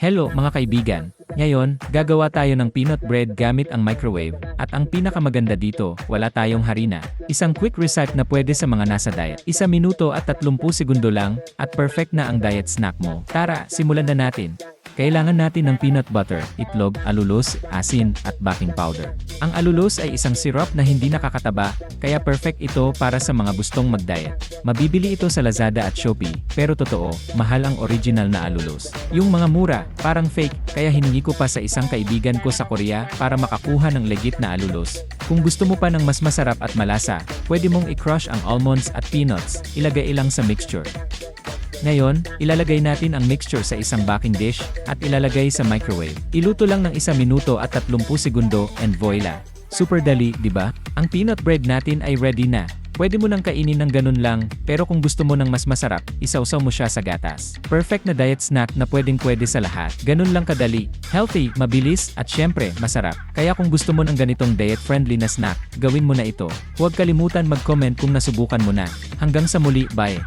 Hello mga kaibigan! Ngayon, gagawa tayo ng peanut bread gamit ang microwave, at ang pinakamaganda dito, wala tayong harina. Isang quick recipe na pwede sa mga nasa diet. 1 minuto at 30 segundo lang, at perfect na ang diet snack mo. Tara, simulan na natin! Kailangan natin ng peanut butter, itlog, alulose, asin, at baking powder. Ang alulose ay isang syrup na hindi nakakataba, kaya perfect ito para sa mga gustong mag-diet. Mabibili ito sa Lazada at Shopee, pero totoo, mahal ang original na alulose. Yung mga mura, parang fake, kaya hiningi ko pa sa isang kaibigan ko sa Korea para makakuha ng legit na alulose. Kung gusto mo pa ng mas masarap at malasa, pwede mong i-crush ang almonds at peanuts, ilagay ilang sa mixture. Ngayon, ilalagay natin ang mixture sa isang baking dish, at ilalagay sa microwave. Iluto lang ng 1 minuto at 30 segundo, and voila! Super dali, di ba? Ang peanut bread natin ay ready na. Pwede mo nang kainin ng ganun lang, pero kung gusto mo ng mas masarap, isawsaw mo siya sa gatas. Perfect na diet snack na pwedeng-pwede sa lahat. Ganun lang kadali, healthy, mabilis, at syempre, masarap. Kaya kung gusto mo ng ganitong diet-friendly na snack, gawin mo na ito. Huwag kalimutan mag-comment kung nasubukan mo na. Hanggang sa muli, bye!